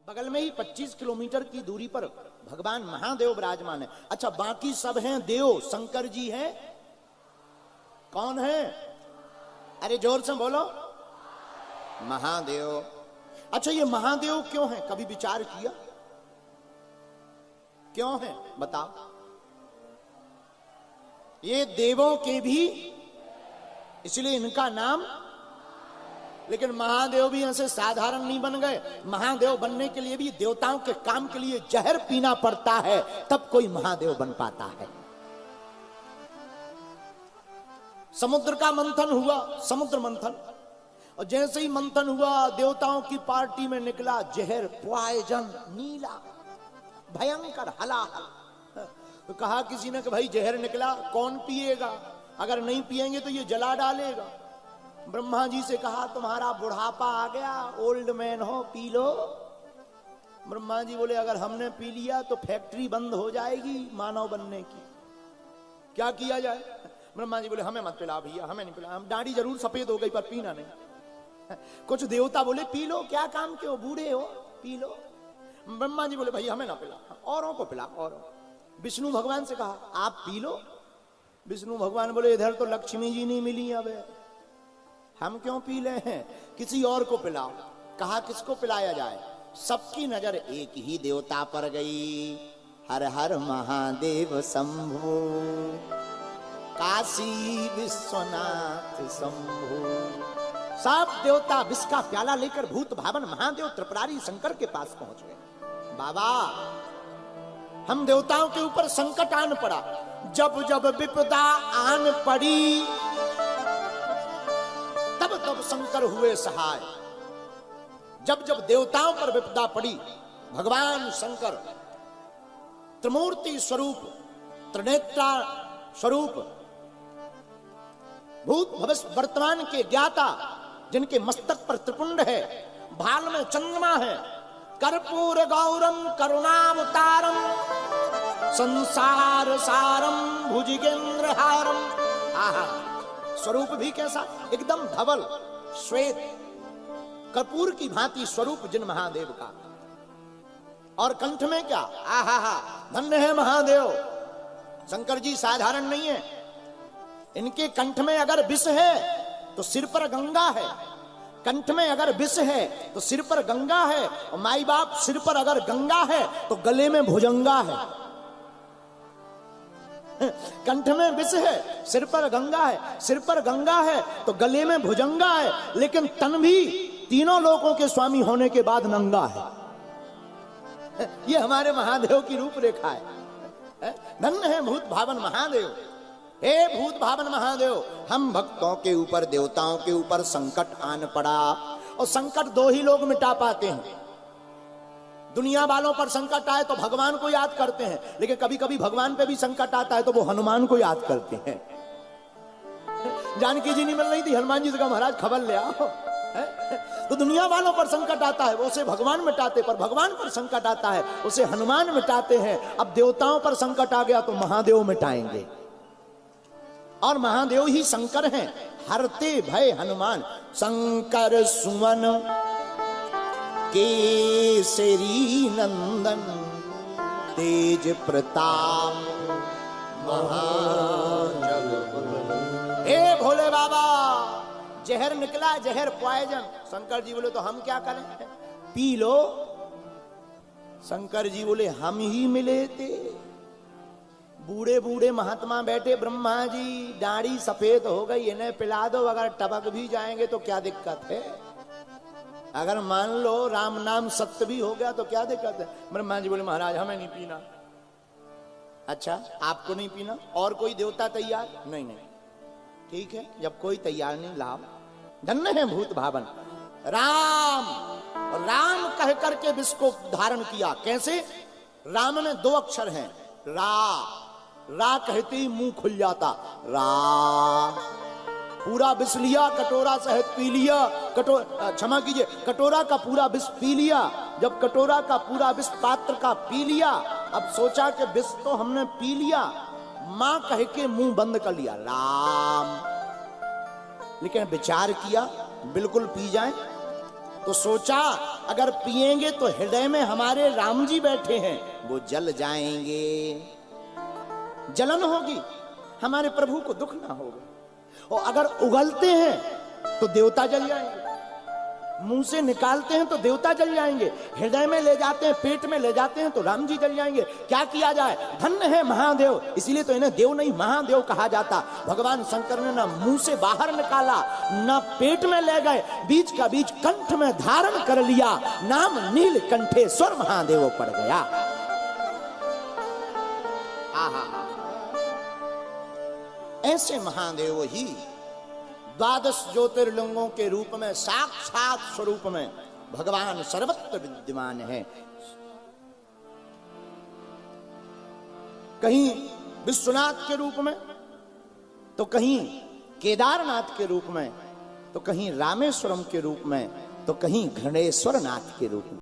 बगल में ही 25 किलोमीटर की दूरी पर भगवान महादेव विराजमान है। अच्छा, बाकी सब हैं देव, शंकर जी हैं। कौन है? अरे जोर से बोलो, महादेव। अच्छा, ये महादेव क्यों है, कभी विचार किया क्यों है? बताओ। ये देवों के भी, इसलिए इनका नाम। लेकिन महादेव भी ऐसे साधारण नहीं बन गए। महादेव बनने के लिए भी देवताओं के काम के लिए जहर पीना पड़ता है, तब कोई महादेव बन पाता है। समुद्र का मंथन हुआ, समुद्र मंथन, और जैसे ही मंथन हुआ देवताओं की पार्टी में निकला जहर, पॉइजन, नीला, भयंकर, हलाहल। तो कहा किसी ने कि भाई जहर निकला, कौन पिएगा? अगर नहीं पिएंगे तो ये जला डालेगा। ब्रह्मा जी से कहा तुम्हारा बुढ़ापा आ गया, ओल्ड मैन हो, पी लो। ब्रह्मा जी बोले अगर हमने पी लिया तो फैक्ट्री बंद हो जाएगी मानव बनने की, क्या किया जाए? ब्रह्मा जी बोले हमें मत पिला भैया, हमें नहीं पिला, हम दाढ़ी जरूर सफेद हो गई पर पीना नहीं। कुछ देवता बोले पी लो, क्या काम के हो, बूढ़े हो, पी लो। ब्रह्मा जी बोले भैया हमें ना पिला, औरों को पिला, औरों। विष्णु भगवान से कहा आप पी लो। विष्णु भगवान बोले इधर तो लक्ष्मी जी नहीं मिली, अब हम क्यों पी ले हैं, किसी और को पिलाओ। कहा किसको पिलाया जाए? सबकी नजर एक ही देवता पर गई, हर हर महादेव शंभो, काशी विश्वनाथ शंभो। सब देवता विष का प्याला लेकर भूत भावन महादेव त्रिपुरारी शंकर के पास पहुंच गए। बाबा, हम देवताओं के ऊपर संकट आन पड़ा, जब जब विपदा आन पड़ी तब तब शंकर हुए सहाय। जब जब देवताओं पर विपदा पड़ी, भगवान शंकर त्रिमूर्ति स्वरूप, त्रिनेत्रा स्वरूप, भूत भविष्य वर्तमान के ज्ञाता, जिनके मस्तक पर त्रिपुंड है, भाल में चंद्रमा है, कर्पूर गौरम करुणावतारम, संसार सारम भुजगेंद्र हारम। आहा, स्वरूप भी कैसा, एकदम धवल श्वेत कर्पूर की भांति स्वरूप जिन महादेव का। और कंठ में क्या, आहा हा, धन्य है महादेव। शंकर जी साधारण नहीं है, इनके कंठ में अगर विष है तो सिर पर गंगा है, कंठ में अगर विष है तो सिर पर गंगा है, और माई बाप सिर पर अगर गंगा है तो गले में भुजंगा है। कंठ में विष है, सिर पर गंगा है, सिर पर गंगा है तो गले में भुजंगा है, लेकिन तन भी तीनों लोकों के स्वामी होने के बाद नंगा है। ये हमारे महादेव की रूपरेखा है। धन्य है भूत भावन महादेव। हे भूत भावन महादेव, हम भक्तों के ऊपर, देवताओं के ऊपर संकट आन पड़ा, और संकट दो ही लोग मिटा पाते हैं। दुनिया वालों पर संकट आए तो भगवान को याद करते हैं, लेकिन कभी कभी भगवान पे भी संकट आता है तो वो हनुमान को याद करते हैं। जानकी जी नहीं मिल रही थी, हनुमान जी से कहा महाराज खबर ले आओ। तो दुनिया वालों पर संकट आता है, वो उसे भगवान मिटाते, पर भगवान पर संकट आता है उसे हनुमान मिटाते हैं। अब देवताओं पर संकट आ गया तो महादेव मिटाएंगे, और महादेव ही शंकर हैं, हरते भय हनुमान। शंकर सुमन केसरी नंदन, तेज प्रताप महाजग। हे भोले बाबा, जहर निकला, जहर पॉइजन। शंकर जी बोले तो हम क्या करें, पी लो। शंकर जी बोले हम ही मिले थे, बूढ़े बूढ़े महात्मा बैठे, ब्रह्मा जी दाढ़ी सफेद हो गई, इन्हें पिला दो, अगर टपक भी जाएंगे तो क्या दिक्कत है, अगर मान लो राम नाम सत्य भी हो गया तो क्या दिक्कत है। ब्रह्मा जी बोले महाराज हमें नहीं पीना। अच्छा, आपको नहीं पीना, और कोई देवता तैयार? नहीं नहीं, ठीक है, जब कोई तैयार नहीं लाओ। धन्य है भूत भावन राम। राम कह करके विष को धारण किया। कैसे? राम में दो अक्षर हैं, रा कहते ही मुंह खुल जाता, रा। पूरा विष लिया, कटोरा सहित पी लिया, क्षमा कीजिए, कटोरा का पूरा विष पी लिया। जब कटोरा का पूरा विष पात्र का पी लिया, अब सोचा कि विष तो हमने पी लिया, मां कह के मुंह बंद कर लिया, राम। लेकिन विचार किया बिल्कुल पी जाए, तो सोचा अगर पिएंगे तो हृदय में हमारे राम जी बैठे हैं, वो जल जाएंगे, जलन होगी, हमारे प्रभु को दुख ना होगा। और अगर उगलते हैं तो देवता जल जाएंगे, मुंह से निकालते हैं तो देवता जल जाएंगे, हृदय में ले जाते हैं, पेट में ले जाते हैं तो राम जी जल जाएंगे। क्या किया जाए? धन्य है महादेव, इसीलिए तो इन्हें देव नहीं महादेव कहा जाता। भगवान शंकर ने ना मुंह से बाहर निकाला, ना पेट में ले गए, बीच का बीच कंठ में धारण कर लिया, नाम नीलकंठेश्वर महादेव पड़ गया। आहा, ऐसे महादेव ही द्वादश ज्योतिर्लिंगों के रूप में, साक्षात स्वरूप में भगवान सर्वत्र विद्यमान है। कहीं विश्वनाथ के रूप में, तो कहीं केदारनाथ के रूप में, तो कहीं रामेश्वरम के रूप में, तो कहीं घृणेश्वर नाथ के रूप में।